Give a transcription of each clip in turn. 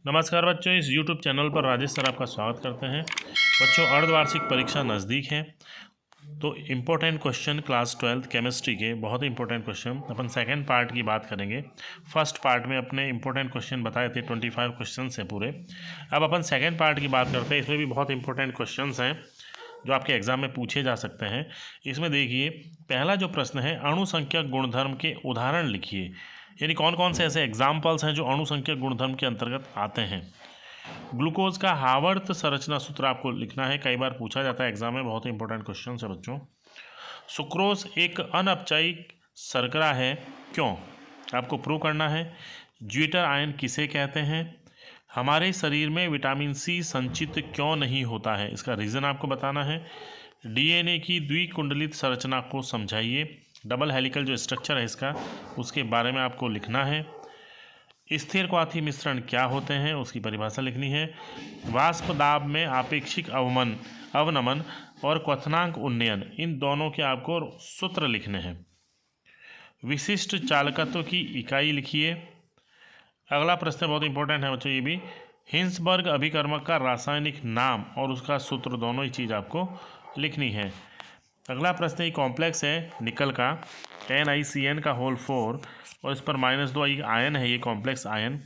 नमस्कार बच्चों, इस YouTube चैनल पर राजेश सर आपका स्वागत करते हैं। बच्चों, अर्धवार्षिक परीक्षा नज़दीक है तो important question class 12th chemistry के बहुत ही इंपॉर्टेंट क्वेश्चन अपन सेकंड पार्ट की बात करेंगे। फर्स्ट पार्ट में अपने इंपॉर्टेंट क्वेश्चन बताए थे, 25 क्वेश्चन है पूरे। अब अपन सेकंड पार्ट की बात करते हैं। इसमें भी बहुत इंपॉर्टेंट क्वेश्चन हैं जो आपके एग्जाम में पूछे जा सकते हैं। इसमें देखिए, पहला जो प्रश्न है, अणुसंख्यक गुणधर्म के उदाहरण लिखिए। यानी कौन कौन से ऐसे एग्जाम्पल्स हैं जो अणुसंख्यक गुणधर्म के अंतर्गत आते हैं। ग्लूकोज का हावर्त संरचना सूत्र आपको लिखना है, कई बार पूछा जाता है एग्जाम में, बहुत ही इंपॉर्टेंट क्वेश्चन है बच्चों। सुक्रोज एक अनअपचायिक शर्करा है, क्यों, आपको प्रूव करना है। ज्विटर आयन किसे कहते हैं। हमारे शरीर में विटामिन सी संचित क्यों नहीं होता है, इसका रीज़न आपको बताना है। डीएनए की द्विकुंडलित संरचना को समझाइए। डबल हेलिकल जो स्ट्रक्चर है इसका, उसके बारे में आपको लिखना है। स्थिर क्वाथी मिश्रण क्या होते हैं, उसकी परिभाषा लिखनी है। वाष्प दाब में आपेक्षिक अवनमन और क्वथनांक उन्नयन, इन दोनों के आपको सूत्र लिखने हैं। विशिष्ट चालकत्व की इकाई लिखिए। अगला प्रश्न बहुत इंपॉर्टेंट है बच्चों, ये भी। हिंसबर्ग अभिकर्मक का रासायनिक नाम और उसका सूत्र, दोनों ही चीज़ आपको लिखनी है। अगला प्रश्न ये कॉम्प्लेक्स है निकल का, NiCN का होल 4 और इस पर -2 आयन है, ये कॉम्प्लेक्स आयन,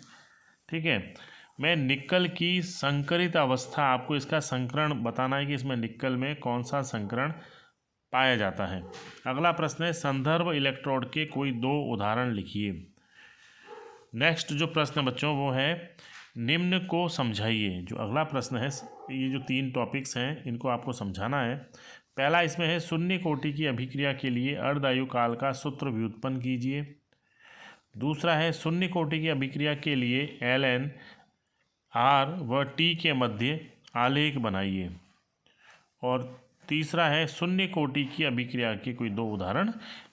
ठीक है। मैं निकल की संकरित अवस्था, आपको इसका संकरण बताना है कि इसमें निकल में कौन सा संकरण पाया जाता है। अगला प्रश्न है, संदर्भ इलेक्ट्रोड के कोई 2 उदाहरण लिखिए। नेक्स्ट जो प्रश्न बच्चों वो है, निम्न को समझाइए। जो अगला प्रश्न है, ये जो 3 टॉपिक्स हैं इनको आपको समझाना है। पहला इसमें है, शून्य कोटि की अभिक्रिया के लिए अर्धआयु काल का सूत्र व्युत्पन्न कीजिए। दूसरा है, शून्य कोटि की अभिक्रिया के लिए ln R व T के मध्य आलेख बनाइए। और तीसरा है, शून्य कोटि की अभिक्रिया के कोई 2 उदाहरण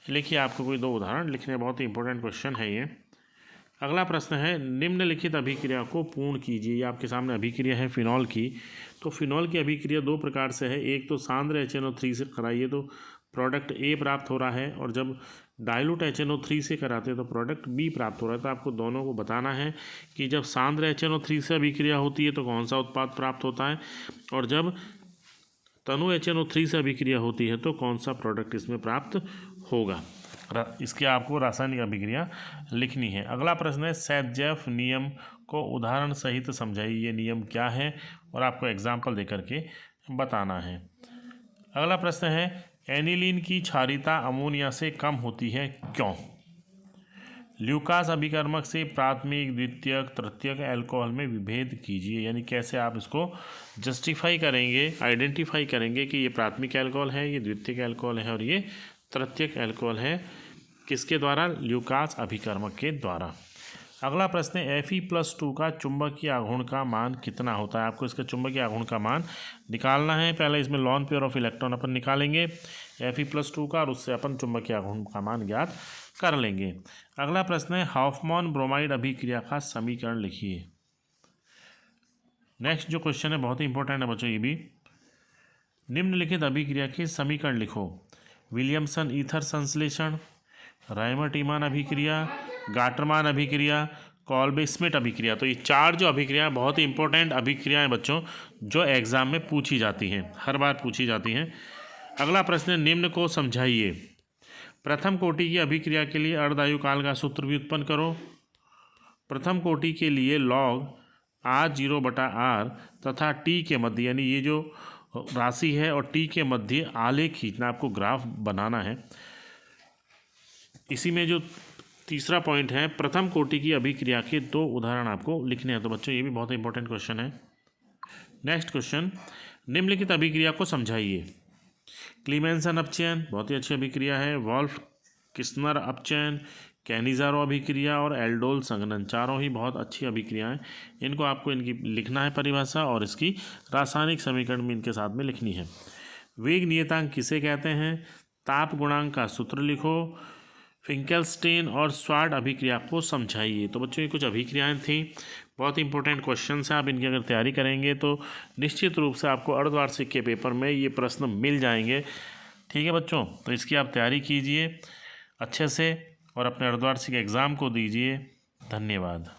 लिखिए। आपको कोई 2 उदाहरण लिखने, बहुत ही इंपॉर्टेंट क्वेश्चन है ये। अगला प्रश्न है, निम्नलिखित अभिक्रिया को पूर्ण कीजिए। ये आपके सामने अभिक्रिया है फिनॉल की। तो फिनॉल की अभिक्रिया 2 प्रकार से है। एक तो सांद्र HNO3 से कराइए तो प्रोडक्ट A प्राप्त हो रहा है, और जब डाइल्यूट HNO3 से कराते हैं तो प्रोडक्ट B प्राप्त हो रहा है। तो आपको दोनों को बताना है कि जब सांद्र HNO3 से अभिक्रिया होती है तो कौन सा उत्पाद प्राप्त होता है, और जब तनु HNO3 से अभिक्रिया होती है तो कौन सा प्रोडक्ट इसमें प्राप्त होगा। इसके आपको रासायनिक अभिक्रिया लिखनी है। अगला प्रश्न है, सेटजेफ नियम को उदाहरण सहित समझाइए। ये नियम क्या है और आपको एग्जाम्पल देकर के बताना है। अगला प्रश्न है, एनिलीन की क्षारीयता अमोनिया से कम होती है, क्यों। ल्यूकास अभिकर्मक से प्राथमिक, द्वितीयक, तृतीयक एल्कोहल में विभेद कीजिए। यानी कैसे आप इसको जस्टिफाई करेंगे, आइडेंटिफाई करेंगे कि ये प्राथमिक एल्कोहल है, ये द्वितीयक एल्कोहल है और ये तृतीयक एल्कोहल है। किसके द्वारा, ल्यूकास अभिकर्मक के द्वारा। अगला प्रश्न है, Fe+2 का चुंबकीय आघूर्ण का मान कितना होता है। आपको इसका चुंबकीय आघूर्ण का मान निकालना है। पहले इसमें लॉन पेयर ऑफ इलेक्ट्रॉन अपन निकालेंगे Fe+2 का, और उससे अपन चुंबकीय आघूर्ण का मान ज्ञात कर लेंगे। अगला प्रश्न है, हॉफमैन ब्रोमाइड अभिक्रिया का समीकरण लिखिए। नेक्स्ट जो क्वेश्चन है बहुत ही इंपॉर्टेंट है बच्चों, ये भी। निम्नलिखित अभिक्रिया के समीकरण लिखो। विलियमसन ईथर संश्लेषण, रायमर-टीमान अभिक्रिया, गाटरमान अभिक्रिया, कॉल्बे स्मिट अभिक्रिया। तो ये 4 जो अभिक्रिया बहुत ही इंपॉर्टेंट अभिक्रियाएं बच्चों, जो एग्जाम में पूछी जाती हैं, हर बार पूछी जाती हैं। अगला प्रश्न, निम्न को समझाइए। प्रथम कोटि की अभिक्रिया के लिए अर्धआयु काल का सूत्र व्युत्पन्न करो। प्रथम कोटि के लिए log R0/R तथा T के मध्य, यानी ये जो राशि है और T के मध्य आलेख खींचना, आपको ग्राफ बनाना है। इसी में जो तीसरा पॉइंट है, प्रथम कोटि की अभिक्रिया के 2 उदाहरण आपको लिखने हैं। तो बच्चों ये भी बहुत इंपॉर्टेंट क्वेश्चन है। नेक्स्ट क्वेश्चन, निम्नलिखित अभिक्रिया को समझाइए। क्लीमेंसन अपचयन बहुत ही अच्छी अभिक्रिया है। वॉल्फ किस्नर अपचयन, कैनिज़ारो अभिक्रिया और एल्डोल संघनन, चारों ही बहुत अच्छी अभिक्रियाएं। इनको आपको इनकी लिखना है परिभाषा, और इसकी रासायनिक समीकरण भी इनके साथ में लिखनी है। वेग नियतांक किसे कहते हैं। ताप गुणांक का सूत्र लिखो। फिंकेल्स्टेन और स्वार्ट अभिक्रिया को समझाइए। तो बच्चों ये कुछ अभिक्रियाएं थी, बहुत इंपॉर्टेंट क्वेश्चन है। आप इनकी अगर तैयारी करेंगे तो निश्चित रूप से आपको अर्धवार्षिक के पेपर में ये प्रश्न मिल जाएंगे, ठीक है बच्चों। तो इसकी आप तैयारी कीजिए अच्छे से और अपने अर्धवार्षिक एग्ज़ाम को दीजिए। धन्यवाद।